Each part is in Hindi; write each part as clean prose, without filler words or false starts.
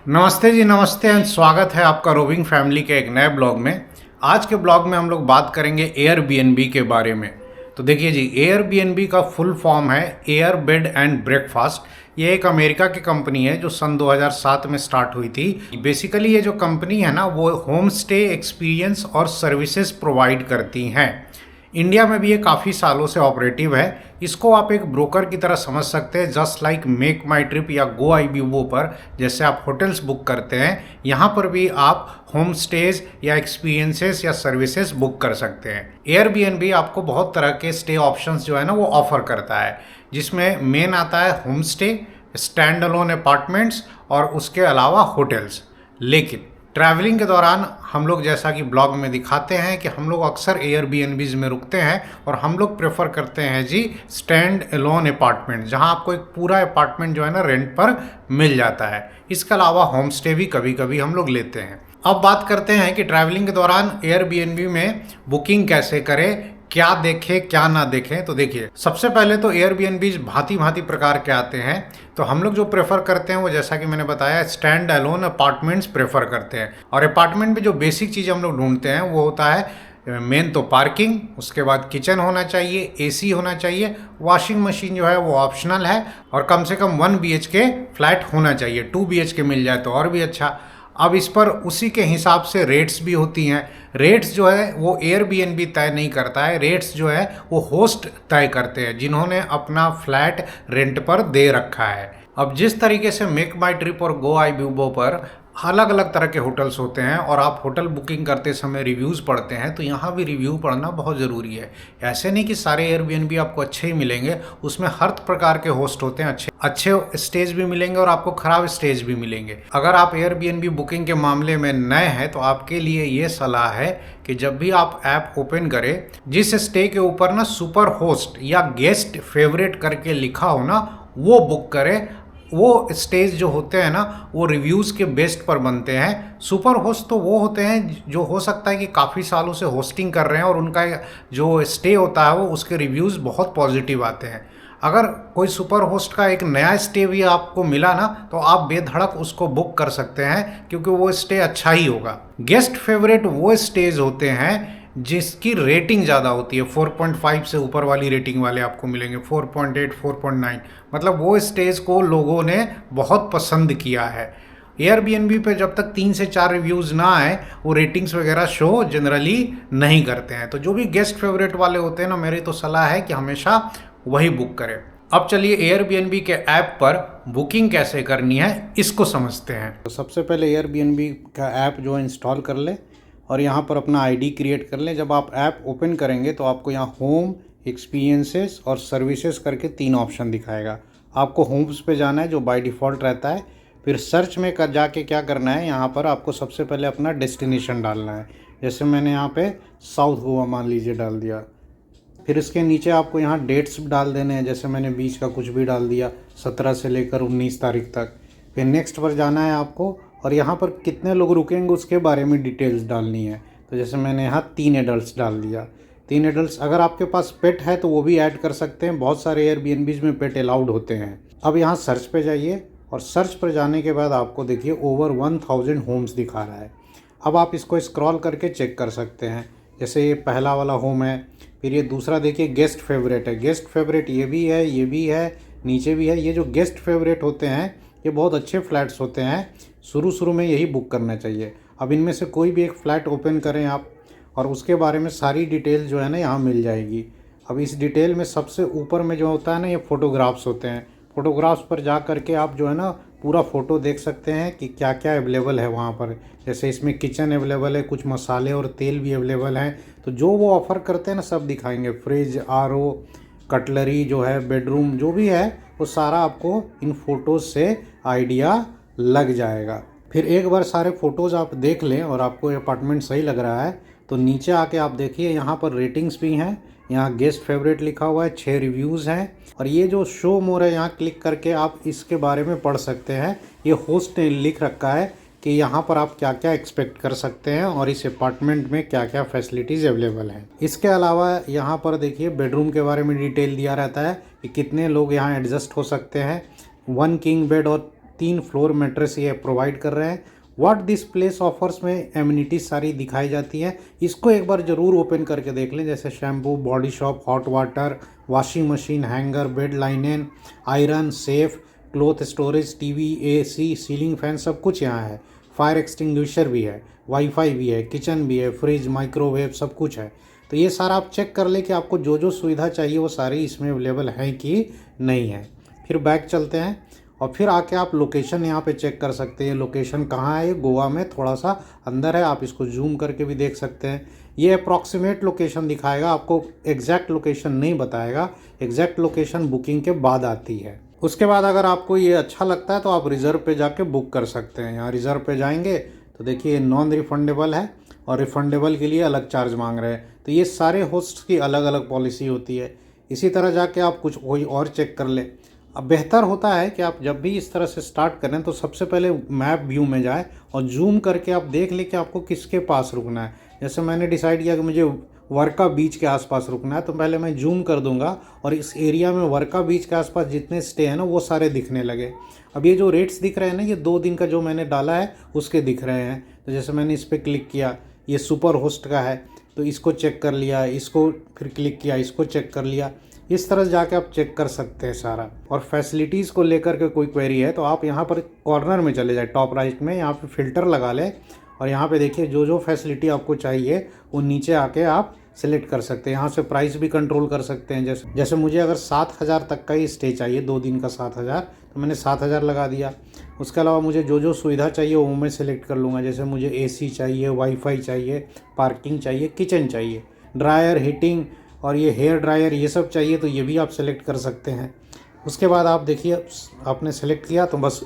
नमस्ते जी, नमस्ते एंड स्वागत है आपका रोविंग फैमिली के एक नए ब्लॉग में। आज के ब्लॉग में हम लोग बात करेंगे एयरबीएनबी के बारे में। तो देखिए जी, एयरबीएनबी का फुल फॉर्म है एयर बेड एंड ब्रेकफास्ट। ये एक अमेरिका की कंपनी है जो सन 2007 में स्टार्ट हुई थी। बेसिकली ये जो कंपनी है ना, वो होम स्टे एक्सपीरियंस और सर्विसेज प्रोवाइड करती हैं। इंडिया में भी ये काफ़ी सालों से ऑपरेटिव है। इसको आप एक ब्रोकर की तरह समझ सकते हैं, जस्ट लाइक मेक माई ट्रिप या गो आईबीओ पर जैसे आप होटल्स बुक करते हैं, यहाँ पर भी आप होम स्टेज या एक्सपीरियंसेस या सर्विसेज बुक कर सकते हैं। एयरबीएनबी आपको बहुत तरह के स्टे ऑप्शंस जो है ना वो ऑफर करता है, जिसमें मेन आता है home stay, stand alone apartments और उसके अलावा होटल्स। लेकिन ट्रैवलिंग के दौरान हम लोग, जैसा कि ब्लॉग में दिखाते हैं, कि हम लोग अक्सर एयरबीएनबीज में रुकते हैं और हम लोग प्रेफर करते हैं जी स्टैंड अलोन अपार्टमेंट, जहां आपको एक पूरा अपार्टमेंट जो है ना रेंट पर मिल जाता है। इसके अलावा होम स्टे भी कभी कभी हम लोग लेते हैं। अब बात करते हैं कि ट्रैवलिंग के दौरान एयरबीएनबी में बुकिंग कैसे करें, क्या देखें क्या ना देखें। तो देखिए, सबसे पहले तो एयरबीएनबी भांति भांति प्रकार के आते हैं। तो हम लोग जो प्रेफर करते हैं वो, जैसा कि मैंने बताया, स्टैंड अलोन अपार्टमेंट्स प्रेफर करते हैं। और अपार्टमेंट में जो बेसिक चीज़ हम लोग ढूंढते हैं वो होता है मेन तो पार्किंग, उसके बाद किचन होना चाहिए, एसी होना चाहिए, वॉशिंग मशीन जो है वो ऑप्शनल है, और कम से कम 1 BHK फ्लैट होना चाहिए। 2 BHK मिल जाए तो और भी अच्छा। अब इस पर उसी के हिसाब से रेट्स भी होती हैं। रेट्स जो है वो एयरबीएनबी तय नहीं करता है, रेट्स जो है वो होस्ट तय करते हैं, जिन्होंने अपना फ्लैट रेंट पर दे रखा है। अब जिस तरीके से मेक माई ट्रिप और गो आईबीओ पर अलग अलग तरह के होटल्स होते हैं और आप होटल बुकिंग करते समय रिव्यूज़ पढ़ते हैं, तो यहाँ भी रिव्यू पढ़ना बहुत ज़रूरी है। ऐसे नहीं कि सारे एयरबीएनबी आपको अच्छे ही मिलेंगे, उसमें हर प्रकार के होस्ट होते हैं। अच्छे स्टेज भी मिलेंगे और आपको ख़राब स्टेज भी मिलेंगे। अगर आप एयरबीएनबी बुकिंग के मामले में नए हैं तो आपके लिए ये सलाह है कि जब भी आप ऐप ओपन करें, जिस स्टे के ऊपर ना सुपर होस्ट या गेस्ट फेवरेट करके लिखा हो ना, वो बुक करें। वो स्टेज जो होते हैं ना वो रिव्यूज़ के बेस्ट पर बनते हैं। सुपर होस्ट तो वो होते हैं जो हो सकता है कि काफ़ी सालों से होस्टिंग कर रहे हैं और उनका जो स्टे होता है वो उसके रिव्यूज़ बहुत पॉजिटिव आते हैं। अगर कोई सुपर होस्ट का एक नया स्टे भी आपको मिला ना, तो आप बेधड़क उसको बुक कर सकते हैं, क्योंकि वो स्टे अच्छा ही होगा। गेस्ट फेवरेट वो स्टेज होते हैं जिसकी रेटिंग ज़्यादा होती है। 4.5 से ऊपर वाली रेटिंग वाले आपको मिलेंगे, 4.8, 4.9, मतलब वो स्टेज को लोगों ने बहुत पसंद किया है। एयरबीएनबी पे जब तक 3 से 4 रिव्यूज़ ना आए, वो रेटिंग्स वगैरह शो जनरली नहीं करते हैं। तो जो भी गेस्ट फेवरेट वाले होते हैं ना, मेरी तो सलाह है कि हमेशा वही बुक करें। अब चलिए एयरबीएनबी के ऐप पर बुकिंग कैसे करनी है इसको समझते हैं। तो सबसे पहले एयरबीएनबी का ऐप जो है इंस्टॉल कर ले और यहाँ पर अपना आईडी क्रिएट कर लें। जब आप ऐप ओपन करेंगे तो आपको यहाँ होम, एक्सपीरियंसेस और सर्विसेज करके 3 ऑप्शन दिखाएगा। आपको होम्स पे जाना है जो बाय डिफ़ॉल्ट रहता है। फिर सर्च में कर जाके क्या करना है, यहाँ पर आपको सबसे पहले अपना डेस्टिनेशन डालना है। जैसे मैंने यहाँ पे साउथ गोवा मान लीजिए डाल दिया। फिर इसके नीचे आपको यहाँ डेट्स डाल देने हैं, जैसे मैंने बीच का कुछ भी डाल दिया, 17 से लेकर 19 तारीख तक। फिर नेक्स्ट पर जाना है आपको और यहाँ पर कितने लोग रुकेंगे उसके बारे में डिटेल्स डालनी है। तो जैसे मैंने यहाँ 3 एडल्ट्स डाल दिया। 3 एडल्ट्स, अगर आपके पास पेट है तो वो भी ऐड कर सकते हैं। बहुत सारे एयरबीएनबीज में पेट अलाउड होते हैं। अब यहाँ सर्च पे जाइए और सर्च पर जाने के बाद आपको देखिए ओवर 1000 होम्स दिखा रहा है। अब आप इसको स्क्रॉल करके चेक कर सकते हैं। जैसे ये पहला वाला होम है, फिर ये दूसरा देखिए गेस्ट फेवरेट है। गेस्ट फेवरेट ये भी है, ये भी है, नीचे भी है। ये जो गेस्ट फेवरेट होते हैं ये बहुत अच्छे फ्लैट्स होते हैं, शुरू में यही बुक करना चाहिए। अब इनमें से कोई भी एक फ़्लैट ओपन करें आप और उसके बारे में सारी डिटेल जो है ना यहाँ मिल जाएगी। अब इस डिटेल में सबसे ऊपर में जो होता है ना, ये फ़ोटोग्राफ्स होते हैं। फ़ोटोग्राफ्स पर जा करके आप जो है ना पूरा फ़ोटो देख सकते हैं कि क्या क्या अवेलेबल है वहाँ पर। जैसे इसमें किचन अवेलेबल है, कुछ मसाले और तेल भी अवेलेबल हैं। तो जो वो ऑफ़र करते हैं ना सब दिखाएंगे। फ्रिज, आरओ, कटलरी जो है, बेडरूम जो भी है, वो सारा आपको इन फ़ोटोज़ से आइडिया लग जाएगा। फिर एक बार सारे फ़ोटोज़ आप देख लें और आपको अपार्टमेंट सही लग रहा है तो नीचे आके आप देखिए यहाँ पर रेटिंग्स भी हैं। यहाँ गेस्ट फेवरेट लिखा हुआ है, 6 रिव्यूज़ हैं। और ये जो शो मोर है, यहाँ क्लिक करके आप इसके बारे में पढ़ सकते हैं। ये होस्ट ने लिख रखा है कि यहाँ पर आप क्या क्या एक्सपेक्ट कर सकते हैं और इस अपार्टमेंट में क्या क्या फैसिलिटीज़ अवेलेबल हैं। इसके अलावा यहाँ पर देखिए बेडरूम के बारे में डिटेल दिया रहता है कि कितने लोग यहाँ एडजस्ट हो सकते हैं। 1 किंग बेड और 3 फ्लोर मैट्रेस ये प्रोवाइड कर रहे हैं। व्हाट दिस प्लेस ऑफर्स में एमिनिटीज सारी दिखाई जाती हैं। इसको एक बार ज़रूर ओपन करके देख लें, जैसे shampoo, body shop, hot water, washing machine, hanger, bed linen, iron, safe, cloth storage, TV, AC, ceiling fan, सब कुछ यहाँ है। फायर एक्सटिंग्विशर भी है, वाईफाई भी है, किचन भी है, फ्रिज, माइक्रोवेव, सब कुछ है। तो ये सारा आप चेक कर ले कि आपको जो जो सुविधा चाहिए वो सारी इसमें अवेलेबल है कि नहीं है। फिर बैक चलते हैं और फिर आके आप लोकेशन यहाँ पे चेक कर सकते हैं। लोकेशन कहाँ है, ये गोवा में थोड़ा सा अंदर है, आप इसको जूम करके भी देख सकते हैं। ये अप्रॉक्सीमेट लोकेशन दिखाएगा, आपको एग्जैक्ट लोकेशन नहीं बताएगा। एग्जैक्ट लोकेशन बुकिंग के बाद आती है। उसके बाद अगर आपको ये अच्छा लगता है तो आप रिज़र्व पे जाके बुक कर सकते हैं। यहाँ रिज़र्व पे जाएंगे तो देखिए नॉन रिफंडेबल है और रिफंडेबल के लिए अलग चार्ज मांग रहे हैं। तो ये सारे होस्ट की अलग अलग पॉलिसी होती है। इसी तरह जाके आप कुछ कोई और चेक कर ले। अब बेहतर होता है कि आप जब भी इस तरह से स्टार्ट करें तो सबसे पहले मैप व्यू में जाए और जूम करके आप देख लें कि आपको किसके पास रुकना है। जैसे मैंने डिसाइड किया कि मुझे वर्का बीच के आसपास रुकना है, तो पहले मैं जूम कर दूंगा और इस एरिया में वर्का बीच के आसपास जितने स्टे हैं ना वो सारे दिखने लगे। अब ये जो रेट्स दिख रहे हैं ना, ये 2 दिन का जो मैंने डाला है उसके दिख रहे हैं। तो जैसे मैंने इस पर क्लिक किया, ये सुपर होस्ट का है तो इसको चेक कर लिया, इसको फिर क्लिक किया, इसको चेक कर लिया। इस तरह जाके आप चेक कर सकते हैं सारा। और फैसिलिटीज़ को लेकर के कोई क्वेरी है तो आप यहाँ पर कॉर्नर में चले जाए, टॉप राइट में, यहाँ पे फ़िल्टर लगा ले और यहाँ पे देखिए जो जो फैसिलिटी आपको चाहिए वो नीचे आके आप सेलेक्ट कर सकते हैं। यहाँ से प्राइस भी कंट्रोल कर सकते हैं। जैसे मुझे अगर 7,000 तक का ही स्टे चाहिए, 2 दिन का 7,000, तो मैंने 7,000 लगा दिया। उसके अलावा मुझे जो जो सुविधा चाहिए वो मैं सेलेक्ट कर लूँगा। जैसे मुझे एसी चाहिए, वाईफाई चाहिए, पार्किंग चाहिए, किचन चाहिए, ड्रायर, हीटिंग और ये हेयर ड्रायर, ये सब चाहिए तो ये भी आप सेलेक्ट कर सकते हैं। उसके बाद आप देखिए आपने सेलेक्ट किया तो बस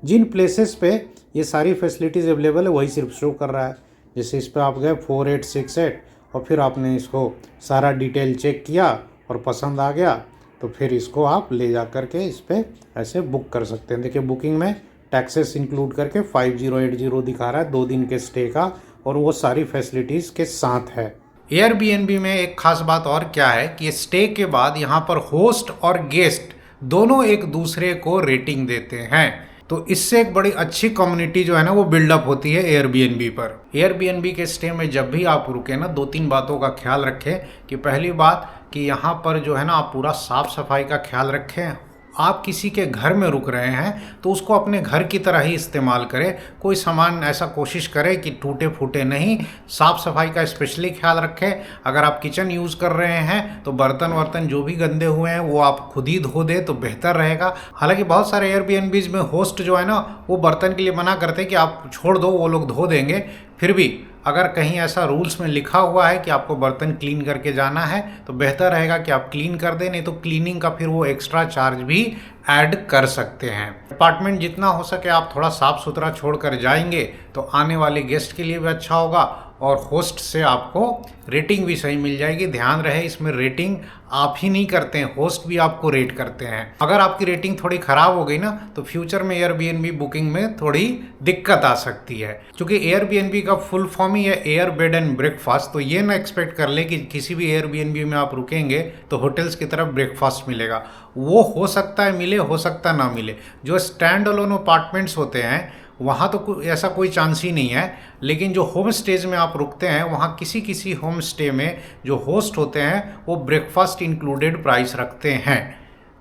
जिन प्लेसेस पे ये सारी फैसिलिटीज़ अवेलेबल है वही सिर्फ शो कर रहा है। जैसे इस पर आप गए 4868 और फिर आपने इसको सारा डिटेल चेक किया और पसंद आ गया तो फिर इसको आप ले जा करके इस पर ऐसे बुक कर सकते हैं। देखिए बुकिंग में टैक्सेस इंक्लूड करके 5080 दिखा रहा है 2 दिन के स्टे का, और वो सारी फैसिलिटीज़ के साथ है। एयरबीएनबी में एक खास बात और क्या है कि स्टे के बाद यहाँ पर होस्ट और गेस्ट दोनों एक दूसरे को रेटिंग देते हैं। तो इससे एक बड़ी अच्छी कम्युनिटी जो है ना वो बिल्डअप होती है एयरबीएनबी पर। एयरबीएनबी के स्टे में जब भी आप रुके ना 2-3 बातों का ख्याल रखें कि पहली बात कि यहाँ पर जो है ना आप पूरा साफ सफाई का ख्याल रखें। आप किसी के घर में रुक रहे हैं तो उसको अपने घर की तरह ही इस्तेमाल करें। कोई सामान ऐसा कोशिश करें कि टूटे फूटे नहीं। साफ़ सफाई का स्पेशली ख्याल रखें। अगर आप किचन यूज़ कर रहे हैं तो बर्तन वर्तन जो भी गंदे हुए हैं वो आप खुद ही धो दें तो बेहतर रहेगा। हालांकि बहुत सारे एयरबीएनबीज में होस्ट जो है ना वो बर्तन के लिए मना करते हैं कि आप छोड़ दो, वो लोग धो देंगे। फिर भी अगर कहीं ऐसा रूल्स में लिखा हुआ है कि आपको बर्तन क्लीन करके जाना है तो बेहतर रहेगा कि आप क्लीन कर दें, नहीं तो क्लीनिंग का फिर वो एक्स्ट्रा चार्ज भी ऐड कर सकते हैं। अपार्टमेंट जितना हो सके आप थोड़ा साफ़ सुथरा छोड़ कर जाएंगे तो आने वाले गेस्ट के लिए भी अच्छा होगा और होस्ट से आपको रेटिंग भी सही मिल जाएगी। ध्यान रहे इसमें रेटिंग आप ही नहीं करते हैं, होस्ट भी आपको रेट करते हैं। अगर आपकी रेटिंग थोड़ी ख़राब हो गई ना तो फ्यूचर में एयरबीएनबी बुकिंग में थोड़ी दिक्कत आ सकती है, क्योंकि एयरबीएनबी का फुल फॉर्म ही है एयर बेड एंड ब्रेकफास्ट। तो ये ना एक्सपेक्ट कर ले कि किसी भी एयरबीएनबी में आप रुकेंगे तो होटल्स की तरफ ब्रेकफास्ट मिलेगा। वो हो सकता है मिले, हो सकता ना मिले। जो स्टैंड अलोन अपार्टमेंट्स होते हैं वहाँ तो ऐसा कोई चांस ही नहीं है। लेकिन जो होम स्टेज में आप रुकते हैं वहाँ किसी किसी होम स्टे में जो होस्ट होते हैं वो ब्रेकफास्ट इंक्लूडेड प्राइस रखते हैं।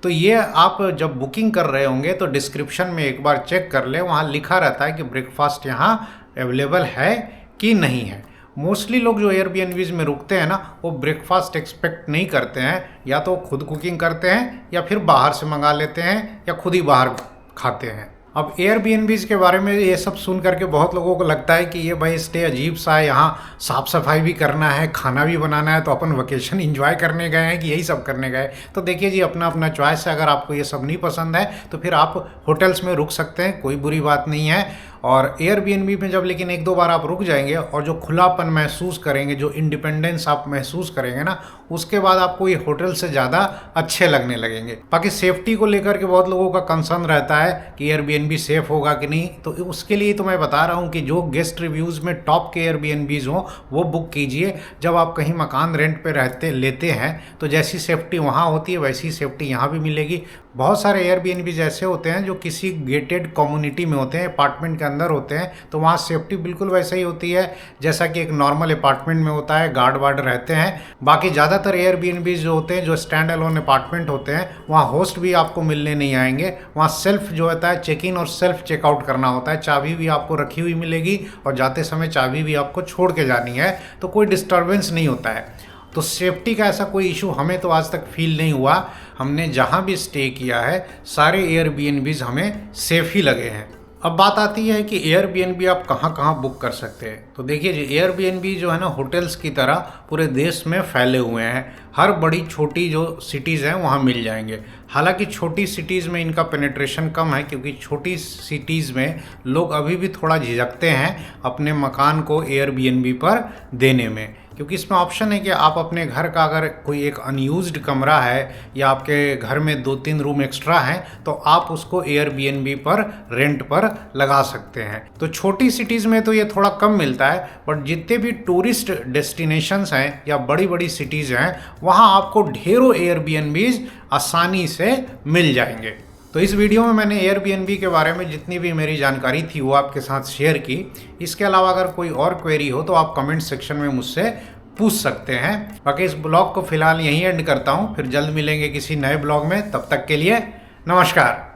तो ये आप जब बुकिंग कर रहे होंगे तो डिस्क्रिप्शन में एक बार चेक कर लें, वहाँ लिखा रहता है कि ब्रेकफास्ट यहाँ अवेलेबल है कि नहीं है। मोस्टली लोग जो एयरबीएनबीज में रुकते हैं ना वो ब्रेकफास्ट एक्सपेक्ट नहीं करते हैं, या तो खुद कुकिंग करते हैं या फिर बाहर से मंगा लेते हैं या खुद ही बाहर खाते हैं। अब एयरबीएनबीज के बारे में ये सब सुन करके बहुत लोगों को लगता है कि ये भाई स्टे अजीब सा है, यहाँ साफ़ सफाई भी करना है, खाना भी बनाना है, तो अपन वेकेशन एंजॉय करने गए हैं कि यही सब करने गए। तो देखिए जी अपना अपना चॉइस है। अगर आपको ये सब नहीं पसंद है तो फिर आप होटल्स में रुक सकते हैं, कोई बुरी बात नहीं है। और एयरबीएनबी में जब लेकिन एक दो बार आप रुक जाएंगे और जो खुलापन महसूस करेंगे, जो इंडिपेंडेंस आप महसूस करेंगे ना, उसके बाद आपको ये होटल से ज़्यादा अच्छे लगने लगेंगे। बाकी सेफ्टी को लेकर के बहुत लोगों का कंसर्न रहता है कि एयरबीएनबी सेफ होगा कि नहीं, तो उसके लिए तो मैं बता रहा हूँ कि जो गेस्ट रिव्यूज़ में टॉप के एयरबीएनबीज हों वो बुक कीजिए। जब आप कहीं मकान रेंट पे लेते हैं तो जैसी सेफ्टी वहाँ होती है वैसी सेफ्टी यहाँ भी मिलेगी। बहुत सारे एयरबीएनबीज ऐसे होते हैं जो किसी गेटेड कम्युनिटी में होते हैं, अपार्टमेंट के अंदर होते हैं, तो वहाँ सेफ्टी बिल्कुल वैसे ही होती है जैसा कि एक नॉर्मल अपार्टमेंट में होता है, गार्ड वार्ड रहते हैं। बाकी ज़्यादातर एयरबीएनबीज जो होते हैं, जो स्टैंड अलोन अपार्टमेंट होते हैं, वहाँ होस्ट भी आपको मिलने नहीं आएंगे। वहाँ सेल्फ जो होता है चेक इन और सेल्फ चेकआउट करना होता है, चाबी भी आपको रखी हुई मिलेगी और जाते समय चाबी भी आपको छोड़ के जानी है, तो कोई डिस्टर्बेंस नहीं होता है। तो सेफ्टी का ऐसा कोई इशू हमें तो आज तक फील नहीं हुआ। हमने जहाँ भी स्टे किया है सारे एयरबीएनबीज हमें सेफ ही लगे हैं। अब बात आती है कि एयरबीएनबी आप कहाँ कहाँ बुक कर सकते हैं। तो देखिए जी, एयरबीएनबी जो है ना होटल्स की तरह पूरे देश में फैले हुए हैं। हर बड़ी छोटी जो सिटीज़ हैं वहाँ मिल जाएंगे। हालांकि छोटी सिटीज़ में इनका पेनिट्रेशन कम है, क्योंकि छोटी सिटीज़ में लोग अभी भी थोड़ा झिझकते हैं अपने मकान को एयरबीएनबी पर देने में, क्योंकि इसमें ऑप्शन है कि आप अपने घर का अगर कोई एक अनयूज्ड कमरा है या आपके घर में 2-3 रूम एक्स्ट्रा हैं तो आप उसको एयरबीएनबी पर रेंट पर लगा सकते हैं। तो छोटी सिटीज़ में तो ये थोड़ा कम मिलता है, बट जितने भी टूरिस्ट डेस्टिनेशंस हैं या बड़ी बड़ी सिटीज़ हैं वहाँ आपको ढेरों एयरबीएनबीज आसानी से मिल जाएंगे। तो इस वीडियो में मैंने एयरबीएनबी के बारे में जितनी भी मेरी जानकारी थी वो आपके साथ शेयर की। इसके अलावा अगर कोई और क्वेरी हो तो आप कमेंट सेक्शन में मुझसे पूछ सकते हैं। बाकी इस ब्लॉग को फिलहाल यहीं एंड करता हूँ, फिर जल्द मिलेंगे किसी नए ब्लॉग में। तब तक के लिए नमस्कार।